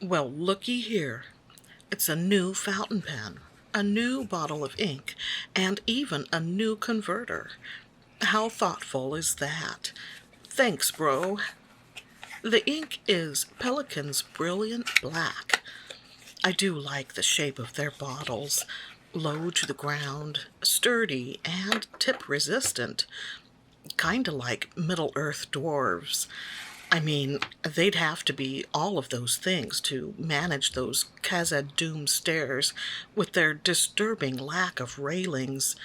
Well, looky here. It's a new fountain pen, a new bottle of ink, and even a new converter. How thoughtful is that? Thanks, bro. The ink is Pelikan's Brilliant Black. I do like the shape of their bottles. Low to the ground, sturdy, and tip resistant. Kinda like Middle Earth dwarves. I mean, they'd have to be all of those things to manage those Khazad-Dûm stairs with their disturbing lack of railings.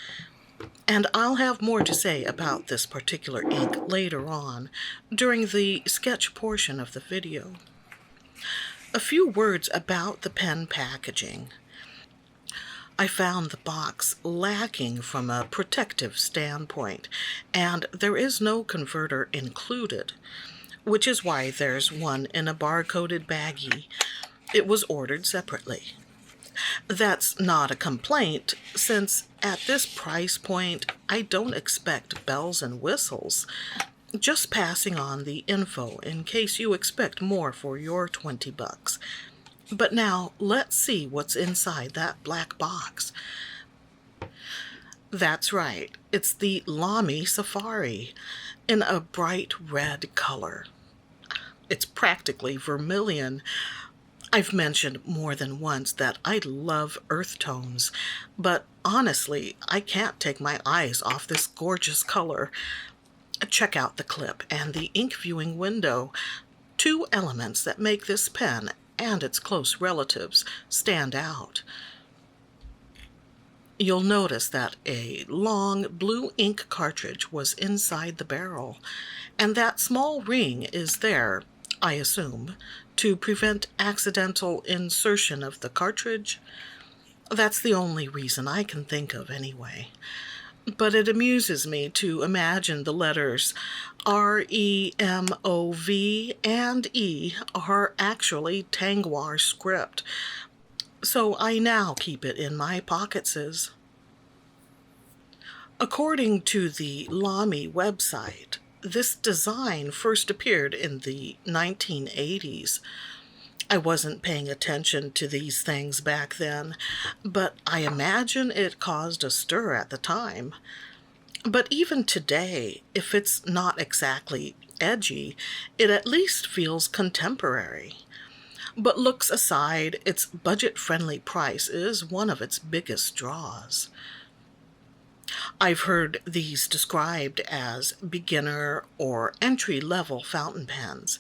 And I'll have more to say about this particular ink later on, during the sketch portion of the video. A few words about the pen packaging. I found the box lacking from a protective standpoint, and there is no converter included, which is why there's one in a barcoded baggie. It was ordered separately. That's not a complaint, since at this price point, I don't expect bells and whistles. Just passing on the info in case you expect more for your 20 bucks. But now, let's see what's inside that black box. That's right, it's the Lamy Safari in a bright red color. It's practically vermilion. I've mentioned more than once that I love earth tones, but honestly, I can't take my eyes off this gorgeous color. Check out the clip and the ink viewing window, two elements that make this pen and its close relatives stand out. You'll notice that a long blue ink cartridge was inside the barrel, and that small ring is there, I assume, to prevent accidental insertion of the cartridge. That's the only reason I can think of anyway. But it amuses me to imagine the letters REMOV and E are actually Tangwar script, so I now keep it in my pocketses. According to the Lamy website, this design first appeared in the 1980s. I wasn't paying attention to these things back then, but I imagine it caused a stir at the time. But even today, if it's not exactly edgy, it at least feels contemporary. But looks aside, its budget-friendly price is one of its biggest draws. I've heard these described as beginner or entry-level fountain pens,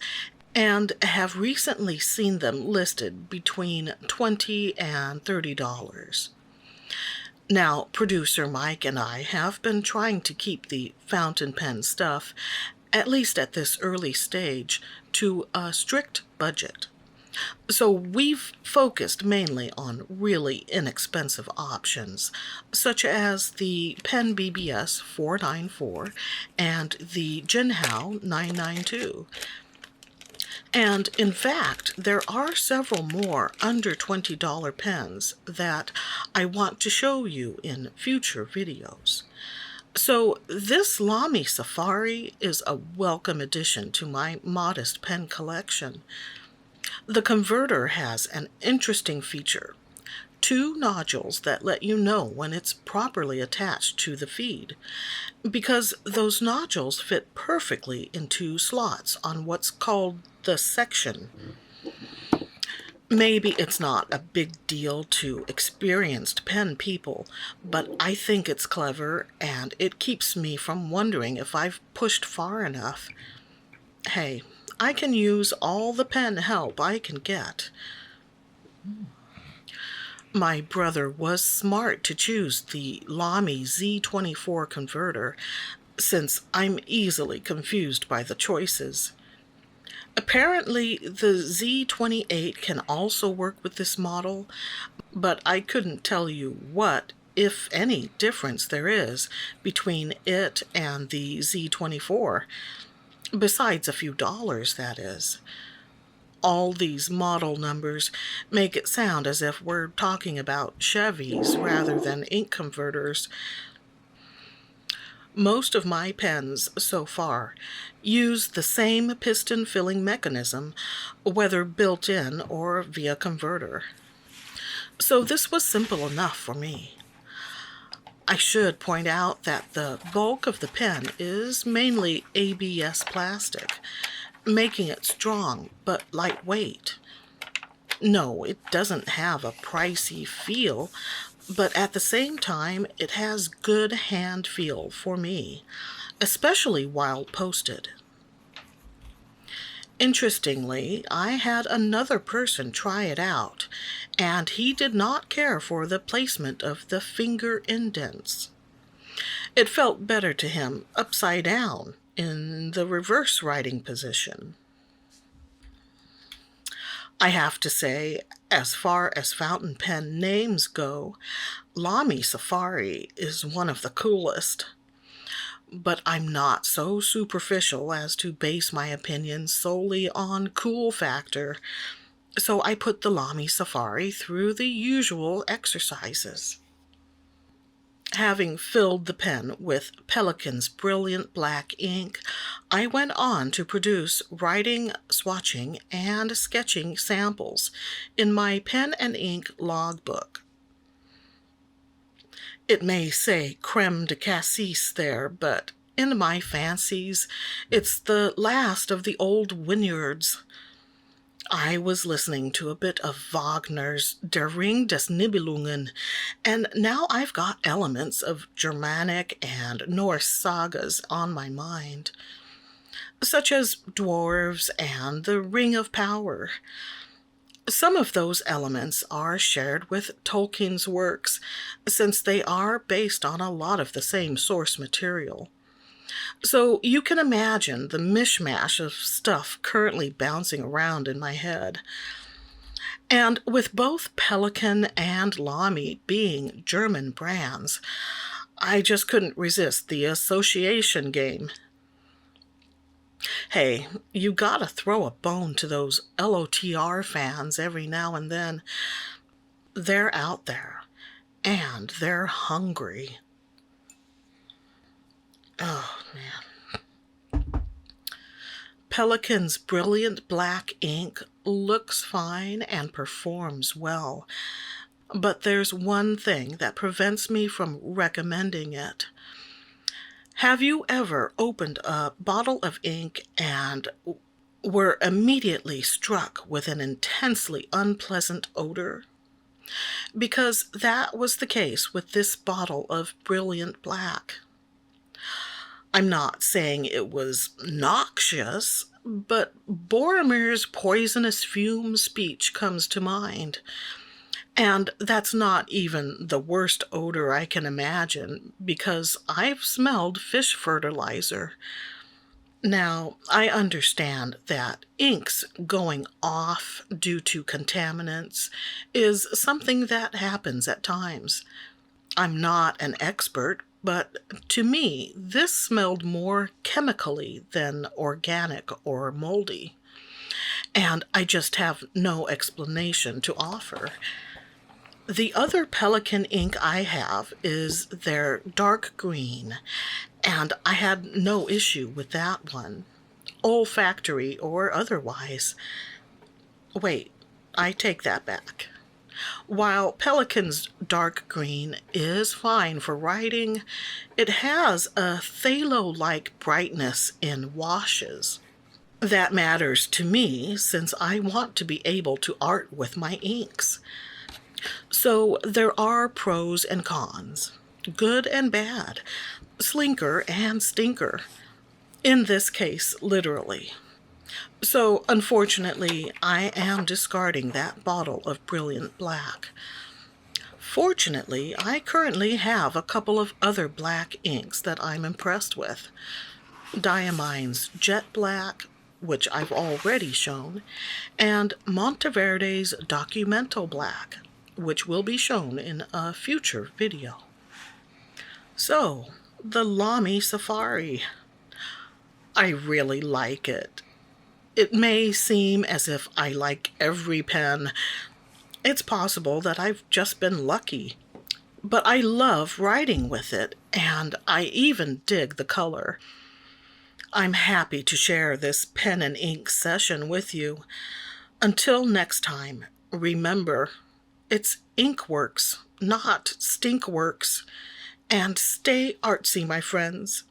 and have recently seen them listed between $20 and $30. Now, producer Mike and I have been trying to keep the fountain pen stuff, at least at this early stage, to a strict budget. So we've focused mainly on really inexpensive options, such as the Pen BBS 494 and the Jinhao 992. And in fact, there are several more under $20 pens that I want to show you in future videos. So this Lamy Safari is a welcome addition to my modest pen collection. The converter has an interesting feature. Two nodules that let you know when it's properly attached to the feed, because those nodules fit perfectly into slots on what's called the section. Maybe it's not a big deal to experienced pen people, but I think it's clever, and it keeps me from wondering if I've pushed far enough. Hey, I can use all the pen help I can get. My brother was smart to choose the Lamy Z24 converter, since I'm easily confused by the choices. Apparently, the Z28 can also work with this model, but I couldn't tell you what, if any, difference there is between it and the Z24, besides a few dollars, that is. All these model numbers make it sound as if we're talking about Chevys rather than ink converters. Most of my pens so far use the same piston filling mechanism, whether built in or via converter. So this was simple enough for me. I should point out that the bulk of the pen is mainly ABS plastic, making it strong but lightweight. No, it doesn't have a pricey feel, but at the same time, it has good hand feel for me, especially while posted. Interestingly, I had another person try it out, and he did not care for the placement of the finger indents. It felt better to him upside down in the reverse writing position. I have to say, as far as fountain pen names go, Lamy Safari is one of the coolest. But I'm not so superficial as to base my opinion solely on cool factor, so I put the Lamy Safari through the usual exercises. Having filled the pen with Pelikan's brilliant black ink, I went on to produce writing, swatching, and sketching samples in my pen and ink logbook. It may say creme de cassis there, but in my fancies, it's the last of the old vineyards. I was listening to a bit of Wagner's Der Ring des Nibelungen, and now I've got elements of Germanic and Norse sagas on my mind, such as dwarves and the Ring of Power. Some of those elements are shared with Tolkien's works, since they are based on a lot of the same source material. So you can imagine the mishmash of stuff currently bouncing around in my head. And with both Pelikan and Lamy being German brands, I just couldn't resist the association game. Hey, you gotta throw a bone to those LOTR fans every now and then. They're out there, and they're hungry. Oh, man. Pelikan's brilliant black ink looks fine and performs well, but there's one thing that prevents me from recommending it. Have you ever opened a bottle of ink and were immediately struck with an intensely unpleasant odor? Because that was the case with this bottle of brilliant black. I'm not saying it was noxious, but Boromir's poisonous fume speech comes to mind. And that's not even the worst odor I can imagine, because I've smelled fish fertilizer. Now, I understand that inks going off due to contaminants is something that happens at times. I'm not an expert, but to me, this smelled more chemically than organic or moldy. And I just have no explanation to offer. The other Pelikan ink I have is their dark green, and I had no issue with that one, olfactory or otherwise. Wait, I take that back. While Pelikan's dark green is fine for writing, it has a phthalo-like brightness in washes. That matters to me since I want to be able to art with my inks. So there are pros and cons, good and bad, slinker and stinker. In this case, literally. So, unfortunately, I am discarding that bottle of brilliant black. Fortunately, I currently have a couple of other black inks that I'm impressed with. Diamine's Jet Black, which I've already shown, and Monteverde's Documento Black, which will be shown in a future video. So, the Lamy Safari. I really like it. It may seem as if I like every pen. It's possible that I've just been lucky. but I love writing with it, and I even dig the color. I'm happy to share this pen and ink session with you. Until next time, remember, it's Inkworks, not Stinkworks. And stay artsy, my friends.